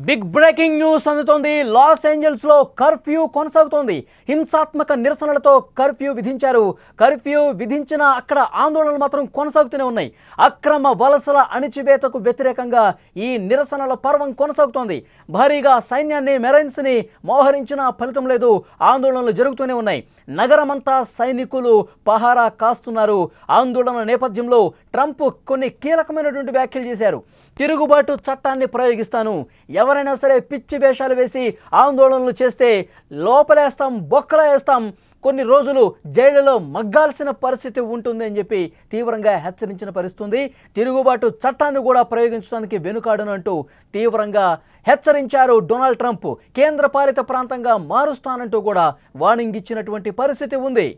Big breaking news అందుతోంది. Los Angeles లో curfew కొనసాగుతోంది. హింసాత్మక నిరసనలతో కర్ఫ్యూ విధించారు. కర్ఫ్యూ విధించిన అక్కడ ఆందోళనలు మాత్రం కొనసాగుతూనే ఉన్నాయి. అక్రమ వలసల అణిచివేతకు వ్యతిరేకంగా ఈ నిరసనల పర్వం కొనసాగుతోంది. భారీగా సైన్యాన్ని మెరైన్స్ ని మోహరించిన ఫలితం లేదు. ఆందోళనలు జరుగుతూనే ఉన్నాయి. నగరమంతా సైనికులు పహారా కాస్తున్నారు. ఆందోళన నేపథ్యంలో ట్రంప్ కొన్ని కీలకమైనటువంటి వ్యాఖ్యలు చేశారు. తిరుగుబాటు చట్టాన్ని ప్రయోగిస్తాను, ఎవరైనా సరే పిచ్చి వేషాలు వేసి ఆందోళనలు చేస్తే లోపలేస్తాం, బొక్కలా వేస్తాం, కొన్ని రోజులు జైలులో మగ్గాల్సిన పరిస్థితి ఉంటుంది అని చెప్పి తీవ్రంగా హెచ్చరించిన పరిస్థితి. తిరుగుబాటు చట్టాన్ని కూడా ప్రయోగించడానికి వెనుకాడనంటూ తీవ్రంగా హెచ్చరించారు డొనాల్డ్ ట్రంప్. కేంద్రపాలిత ప్రాంతంగా మారుస్తానంటూ కూడా వార్నింగ్ ఇచ్చినటువంటి పరిస్థితి ఉంది.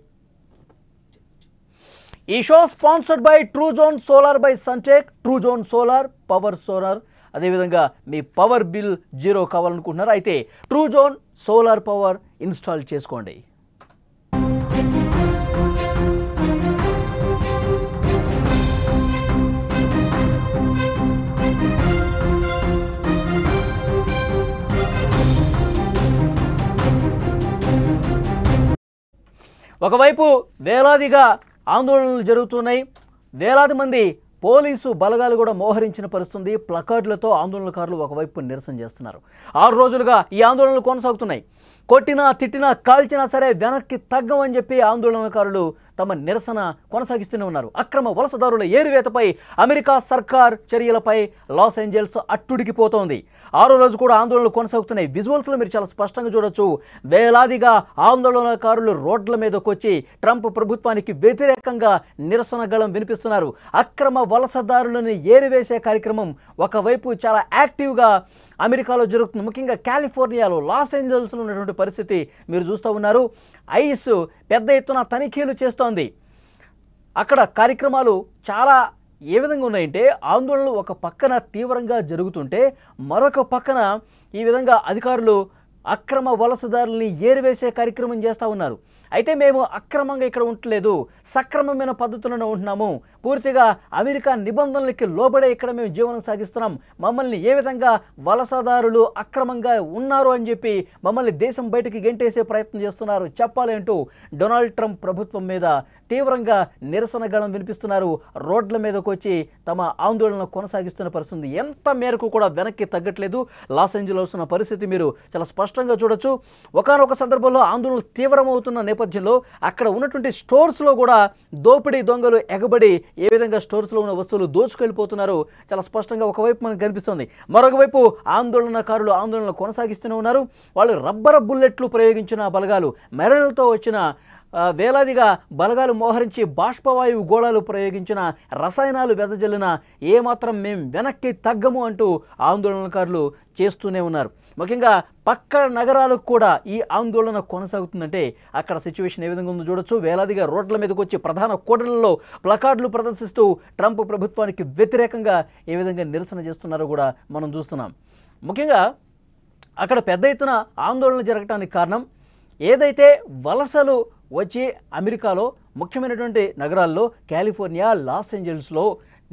ఈ show sponsored by Truzon Solar by Suntech. Truzon Solar, power solar. అదేవిధంగా మీ పవర్ బిల్ జీరో కావాలనుకుంటున్నారు అయితే ట్రూజోన్ సోలార్ పవర్ ఇన్స్టాల్ చేసుకోండి. ఒకవైపు వేలాదిగా ఆందోళనలు జరుగుతున్నాయి. వేలాది మంది పోలీసు బలగాలు కూడా మోహరించిన పరిస్థితి. ప్లకార్డులతో ఆందోళనకారులు ఒకవైపు నిరసన చేస్తున్నారు. 6 రోజులుగా ఈ ఆందోళనలు కొనసాగుతున్నాయి. కొట్టినా తిట్టినా కాల్చినా సరే వెనక్కి తగ్గమని చెప్పి ఆందోళనకారులు తమ నిరసన కొనసాగిస్తూనే ఉన్నారు. అక్రమ వలసదారుల ఏరివేతపై అమెరికా సర్కార్ చర్యలపై లాస్ ఏంజల్స్ అట్టుడికిపోతోంది. 6వ రోజు కూడా ఆందోళనలు కొనసాగుతున్నాయి. విజువల్స్లో మీరు చాలా స్పష్టంగా చూడొచ్చు. వేలాదిగా ఆందోళనకారులు రోడ్ల మీదకి వచ్చి ట్రంప్ ప్రభుత్వానికి వ్యతిరేకంగా నిరసన గళం వినిపిస్తున్నారు. అక్రమ వలసదారులను ఏరివేసే కార్యక్రమం ఒకవైపు చాలా యాక్టివ్గా అమెరికాలో జరుగుతుంది. ముఖ్యంగా కాలిఫోర్నియాలో, లాస్ ఏంజల్స్లో ఉన్నటువంటి పరిస్థితి మీరు చూస్తూ ఉన్నారు. ఐస్ పెద్ద ఎత్తున తనిఖీలు చేస్తోంది. అక్కడ కార్యక్రమాలు చాలా ఏ విధంగా ఉన్నాయంటే ఆందోళనలు ఒక పక్కన తీవ్రంగా జరుగుతుంటే మరొక పక్కన ఈ విధంగా అధికారులు అక్రమ వలసదారుల్ని ఏరివేసే కార్యక్రమం చేస్తూ ఉన్నారు. అయితే మేము అక్రమంగా ఇక్కడ ఉండలేదు, సక్రమమైన పద్ధతులను ఉంటున్నాము, పూర్తిగా అమెరికా నిబంధనలకి లోబడే ఇక్కడ మేము జీవనం సాగిస్తున్నాం, మమ్మల్ని ఏ విధంగా వలసదారులు అక్రమంగా ఉన్నారు అని చెప్పి మమ్మల్ని దేశం బయటికి గెంటేసే ప్రయత్నం చేస్తున్నారు చెప్పాలి అంటూ డొనాల్డ్ ట్రంప్ ప్రభుత్వం మీద తీవ్రంగా నిరసన గళం వినిపిస్తున్నారు. రోడ్ల మీదకు వచ్చి తమ ఆందోళన కొనసాగిస్తున్న పరిస్థితి. ఎంత మేరకు కూడా వెనక్కి తగ్గట్లేదు. లాస్ ఏంజల్స్ ఉన్న పరిస్థితి మీరు చాలా స్పష్టంగా చూడొచ్చు. ఒకానొక సందర్భంలో ఆందోళనలు తీవ్రమవుతున్న నేపథ్యంలో అక్కడ ఉన్నటువంటి స్టోర్స్లో కూడా దోపిడీ దొంగలు ఎగబడి ఏ విధంగా స్టోర్స్లో ఉన్న వస్తువులు దోచుకెళ్ళిపోతున్నారో చాలా స్పష్టంగా ఒకవైపు మనకు కనిపిస్తుంది. మరొకవైపు ఆందోళనకారులు ఆందోళన కొనసాగిస్తూనే ఉన్నారు. వాళ్ళు రబ్బర్ బుల్లెట్లు ప్రయోగించిన బలగాలు, మెరైన్లతో వచ్చిన వేలాదిగా బలగాలు మోహరించి బాష్పవాయువు గోళాలు ప్రయోగించిన, రసాయనాలు వెదజల్లిన ఏమాత్రం మేము వెనక్కి తగ్గము అంటూ ఆందోళనకారులు చేస్తూనే ఉన్నారు. ముఖ్యంగా పక్క నగరాలకు కూడా ఈ ఆందోళన కొనసాగుతుందంటే అక్కడ సిచ్యువేషన్ ఏ విధంగా ఉందో చూడొచ్చు. వేలాదిగా రోడ్ల మీదకి వచ్చి ప్రధాన కూడళ్లలో ప్లకార్డులు ప్రదర్శిస్తూ ట్రంప్ ప్రభుత్వానికి వ్యతిరేకంగా ఏ విధంగా నిరసన చేస్తున్నారో కూడా మనం చూస్తున్నాం. ముఖ్యంగా అక్కడ పెద్ద ఎత్తున ఆందోళన జరగడానికి కారణం ఏదైతే వలసలు వచ్చి అమెరికాలో ముఖ్యమైనటువంటి నగరాల్లో కాలిఫోర్నియా, లాస్ ఏంజల్స్లో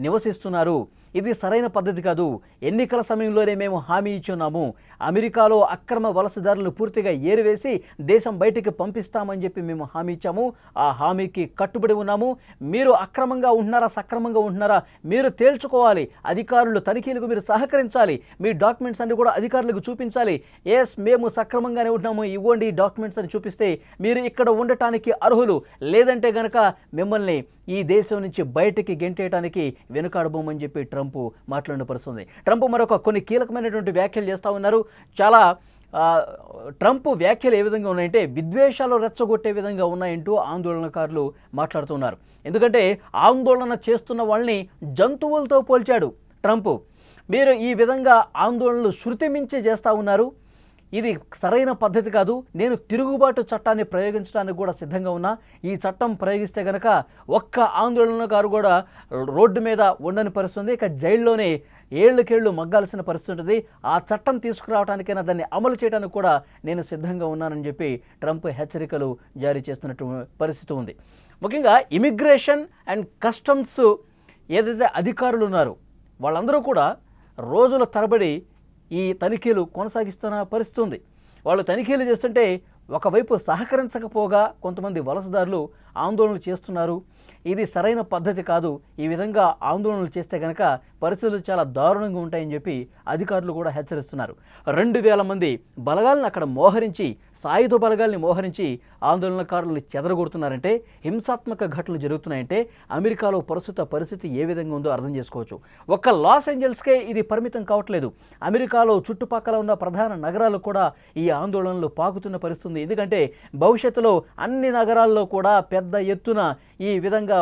నివసిస్తున్నారు. ఇది సరైన పద్ధతి కాదు. ఎన్నికల సమయంలోనే మేము హామీ ఇచ్చున్నాము, అమెరికాలో అక్రమ వలసదారులను పూర్తిగా ఏరివేసి దేశం బయటికి పంపిస్తామని చెప్పి మేము హామీ ఇచ్చాము. ఆ హామీకి కట్టుబడి ఉన్నాము. మీరు అక్రమంగా ఉంటున్నారా, సక్రమంగా ఉంటున్నారా మీరు తేల్చుకోవాలి. అధికారులు తనిఖీలకు మీరు సహకరించాలి. మీ డాక్యుమెంట్స్ అన్ని కూడా అధికారులకు చూపించాలి. ఎస్ మేము సక్రమంగానే ఉంటున్నాము, ఇవ్వండి డాక్యుమెంట్స్ అని చూపిస్తే మీరు ఇక్కడ ఉండటానికి అర్హులు, లేదంటే గనక మిమ్మల్ని ఈ దేశం నుంచి బయటికి గెంటేయడానికి వెనుకాడబోమని చెప్పి ట్రంప్ మాట్లాడిన పరిస్థితుంది. ట్రంప్ మరొక కొన్ని కీలకమైనటువంటి వ్యాఖ్యలు చేస్తూ ఉన్నారు. చాలా ట్రంప్ వ్యాఖ్యలు ఏ విధంగా ఉన్నాయంటే విద్వేషాలు రెచ్చగొట్టే విధంగా ఉన్నాయంటూ ఆందోళనకారులు మాట్లాడుతున్నారు. ఎందుకంటే ఆందోళన చేస్తున్న వాళ్ళని జంతువులతో పోల్చాడు ట్రంప్. మీరు ఈ విధంగా ఆందోళనలు శృతి మించి చేస్తూ ఉన్నారు, ఇది సరైన పద్ధతి కాదు, నేను తిరుగుబాటు చట్టాన్ని ప్రయోగించడానికి కూడా సిద్ధంగా ఉన్నా, ఈ చట్టం ప్రయోగిస్తే కనుక ఒక్క ఆందోళనకారు కూడా రోడ్డు మీద ఉండని పరిస్థితుంది, ఇక జైల్లోనే ఏళ్లకేళ్లు మగ్గాల్సిన పరిస్థితి ఉంటుంది. ఆ చట్టం తీసుకురావడానికైనా దాన్ని అమలు చేయడానికి కూడా నేను సిద్ధంగా ఉన్నానని చెప్పి ట్రంప్ హెచ్చరికలు జారీ చేస్తున్నట్టు పరిస్థితి ఉంది. ముఖ్యంగా ఇమిగ్రేషన్ అండ్ కస్టమ్స్ ఏదైతే అధికారులు ఉన్నారో వాళ్ళందరూ కూడా రోజుల తరబడి ఈ తనిఖీలు కొనసాగిస్తున్న పరిస్థితి ఉంది. వాళ్ళు తనిఖీలు చేస్తుంటే ఒకవైపు సహకరించకపోగా కొంతమంది వలసదారులు ఆందోళనలు చేస్తున్నారు. ఇది సరైన పద్ధతి కాదు. ఈ విధంగా ఆందోళనలు చేస్తే కనుక పరిస్థితులు చాలా దారుణంగా ఉంటాయని చెప్పి అధికారులు కూడా హెచ్చరిస్తున్నారు. 2000 మంది బలగాలను అక్కడ మోహరించి, సాయుధ బలగాల్ని మోహరించి ఆందోళనకారులు చెదరగొడుతున్నారంటే, హింసాత్మక ఘటనలు జరుగుతున్నాయంటే అమెరికాలో ప్రస్తుత పరిస్థితి ఏ విధంగా ఉందో అర్థం చేసుకోవచ్చు. ఒక్క లాస్ ఏంజల్స్కే ఇది పరిమితం కావట్లేదు. అమెరికాలో చుట్టుపక్కల ఉన్న ప్రధాన నగరాలు కూడా ఈ ఆందోళనలు పాకుతున్న పరిస్థితి. ఎందుకంటే భవిష్యత్తులో అన్ని నగరాల్లో కూడా పెద్ద ఎత్తున ఈ విధంగా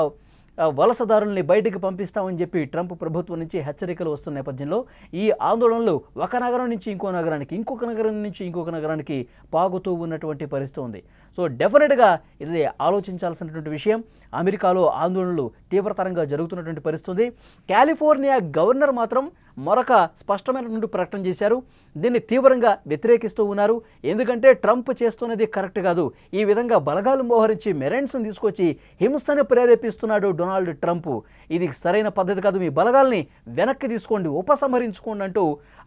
వలసదారుల్ని బయటికి పంపిస్తామని చెప్పి ట్రంప్ ప్రభుత్వం నుంచి హెచ్చరికలు వస్తున్న నేపథ్యంలో ఈ ఆందోళనలు ఒక నగరం నుంచి ఇంకో నగరానికి, ఇంకొక నగరం నుంచి ఇంకొక నగరానికి పాగుతూ ఉన్నటువంటి పరిస్థితి ఉంది. సో డెఫినెట్గా ఇది ఆలోచించాల్సినటువంటి విషయం. అమెరికాలో ఆందోళనలు తీవ్రతరంగా జరుగుతున్నటువంటి పరిస్థితి. కాలిఫోర్నియా గవర్నర్ మాత్రం మరొక స్పష్టమైనటువంటి ప్రకటన చేశారు. దీన్ని తీవ్రంగా వ్యతిరేకిస్తూ ఉన్నారు. ఎందుకంటే ట్రంప్ చేస్తున్నది కరెక్ట్ కాదు. ఈ విధంగా బలగాలు మోహరించి మెరైన్స్ని తీసుకొచ్చి హింసను ప్రేరేపిస్తున్నాడు డొనాల్డ్ ట్రంప్. ఇది సరైన పద్ధతి కాదు. మీ బలగాల్ని వెనక్కి తీసుకోండి, ఉపసంహరించుకోండి అంటూ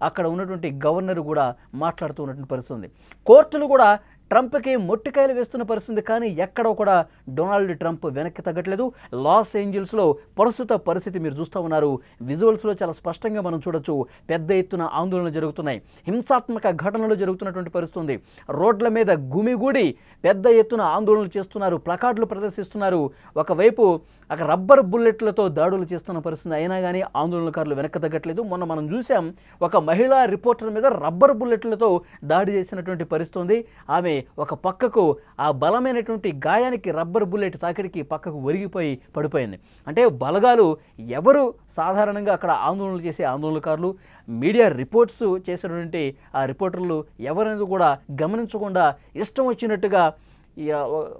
అక్కడ ఉన్నటువంటి గవర్నర్ కూడా మాట్లాడుతూ ఉన్నటువంటి పరిస్థితి ఉంది. కోర్టులు కూడా ట్రంప్కి మొట్టికాయలు వేస్తున్న పరిస్థితి. కానీ ఎక్కడో కూడా డొనాల్డ్ ట్రంప్ వెనక్కి తగ్గట్లేదు. లాస్ ఏంజల్స్లో ప్రస్తుత పరిస్థితి మీరు చూస్తూ ఉన్నారు. విజువల్స్లో చాలా స్పష్టంగా మనం చూడొచ్చు. పెద్ద ఎత్తున ఆందోళనలు జరుగుతున్నాయి, హింసాత్మక ఘటనలు జరుగుతున్నటువంటి పరిస్థితి ఉంది. రోడ్ల మీద గుమిగూడి పెద్ద ఎత్తున ఆందోళనలు చేస్తున్నారు, ప్లకార్డులు ప్రదర్శిస్తున్నారు. ఒకవైపు అక్కడ రబ్బర్ బుల్లెట్లతో దాడులు చేస్తున్న పరిస్థితి. అయినా కానీ ఆందోళనకారులు వెనక్కి తగ్గట్లేదు. మొన్న మనం చూసాం, ఒక మహిళా రిపోర్టర్ మీద రబ్బర్ బుల్లెట్లతో దాడి చేసినటువంటి పరిస్థితి ఉంది. ఆమె ఒక పక్కకు ఆ బలమైనటువంటి గాయానికి రబ్బర్ బుల్లెట్ తాకిడికి పక్కకు ఒరిగిపోయి పడిపోయింది. అంటే బలగాలు ఎవరు సాధారణంగా అక్కడ ఆందోళనలు చేసే ఆందోళనకారులు, మీడియా రిపోర్ట్స్ చేసినటువంటి ఆ రిపోర్టర్లు ఎవరనేది కూడా గమనించకుండా ఇష్టం వచ్చినట్టుగా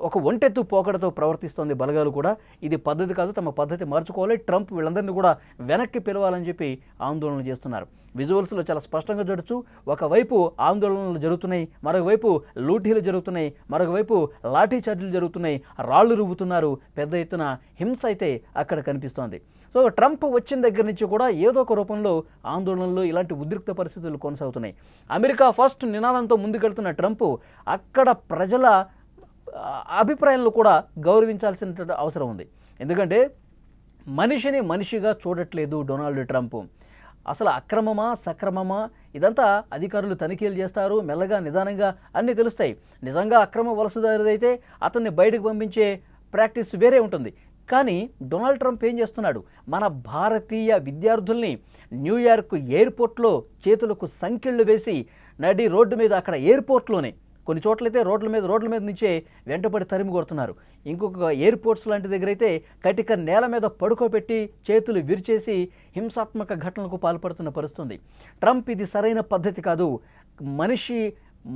ఒక ఒంటెత్తు పోకడతో ప్రవర్తిస్తోంది బలగాలు కూడా. ఇది పద్ధతి కాదు, తమ పద్ధతి మార్చుకోవాలి, ట్రంప్ వీళ్ళందరినీ కూడా వెనక్కి పిలవాలని చెప్పి ఆందోళనలు చేస్తున్నారు. విజువల్స్లో చాలా స్పష్టంగా చూడొచ్చు. ఒకవైపు ఆందోళనలు జరుగుతున్నాయి, మరొకవైపు లూటీలు జరుగుతున్నాయి, మరొకవైపు లాఠీ చార్జీలు జరుగుతున్నాయి, రాళ్లు రువ్వుతున్నారు. పెద్ద ఎత్తున హింస అయితే అక్కడ కనిపిస్తోంది. సో ట్రంప్ వచ్చిన దగ్గర నుంచి కూడా ఏదో ఒక రూపంలో ఆందోళనలు, ఇలాంటి ఉద్రిక్త పరిస్థితులు కొనసాగుతున్నాయి. అమెరికా ఫస్ట్ నినాదంతో ముందుకెళ్తున్న ట్రంప్ అక్కడ ప్రజల అభిప్రాయాలను కూడా గౌరవించాల్సిన అవసరం ఉంది. ఎందుకంటే మనిషిని మనిషిగా చూడట్లేదు డొనాల్డ్ ట్రంప్. అసలు అక్రమమా సక్రమమా ఇదంతా అధికారులు తనిఖీలు చేస్తారు, మెల్లగా నిదానంగా అన్నీ తెలుస్తాయి. నిజంగా అక్రమ వలసదారుదైతే అతన్ని బయటకు పంపించే ప్రాక్టీస్ వేరే ఉంటుంది. కానీ డొనాల్డ్ ట్రంప్ ఏం చేస్తున్నాడు? మన భారతీయ విద్యార్థుల్ని న్యూయార్క్ ఎయిర్పోర్ట్లో చేతులకు సంకెళ్ళు వేసి నడి రోడ్డు మీద, అక్కడ ఎయిర్పోర్ట్లోనే కొన్ని చోట్లయితే రోడ్ల మీద నుంచే వెంటబడి తరిమి కొడుతున్నారు. ఇంకొక ఎయిర్పోర్ట్స్ లాంటి దగ్గర అయితే కటిక నేల మీద పడుకోబెట్టి చేతులు విరిచేసి హింసాత్మక ఘటనలకు పాల్పడుతున్న పరిస్థితి. ట్రంప్ ఇది సరైన పద్ధతి కాదు,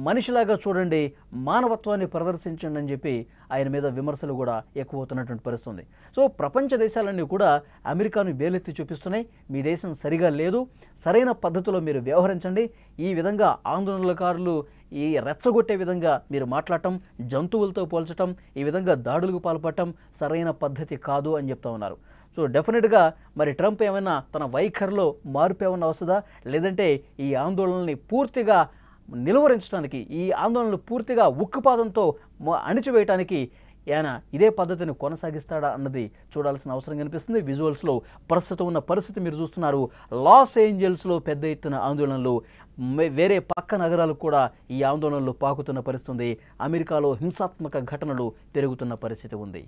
మనిషిలాగా చూడండి, మానవత్వాన్ని ప్రదర్శించండి అని చెప్పి ఆయన మీద విమర్శలు కూడా ఎక్కువ అవుతున్నటువంటి పరిస్థితి. సో ప్రపంచ దేశాలన్నీ కూడా అమెరికాను వేలెత్తి చూపిస్తున్నాయి. మీ దేశం సరిగా లేదు, సరైన పద్ధతిలో మీరు వ్యవహరించండి. ఈ విధంగా ఆందోళనకారులు ఈ రెచ్చగొట్టే విధంగా మీరు మాట్లాడటం, జంతువులతో పోల్చటం, ఈ విధంగా దాడులకు పాల్పడటం సరైన పద్ధతి కాదు అని చెప్తా ఉన్నారు. సో డెఫినెట్గా మరి ట్రంప్ ఏమైనా తన వైఖరిలో మార్పు ఏమన్నా వస్తుందా, లేదంటే ఈ ఆందోళనల్ని పూర్తిగా నిలువరించడానికి, ఈ ఆందోళనలు పూర్తిగా ఉక్కుపాదంతో అణిచివేయటానికి ఆయన ఇదే పద్ధతిని కొనసాగిస్తాడా అన్నది చూడాల్సిన అవసరం కనిపిస్తుంది. విజువల్స్లో ప్రస్తుతం ఉన్న పరిస్థితి మీరు చూస్తున్నారు. లాస్ ఏంజల్స్లో పెద్ద ఎత్తున ఆందోళనలు, వేరే పక్క నగరాలకు కూడా ఈ ఆందోళనలు పాకుతున్న పరిస్థితి. అమెరికాలో హింసాత్మక ఘటనలు పెరుగుతున్న పరిస్థితి ఉంది.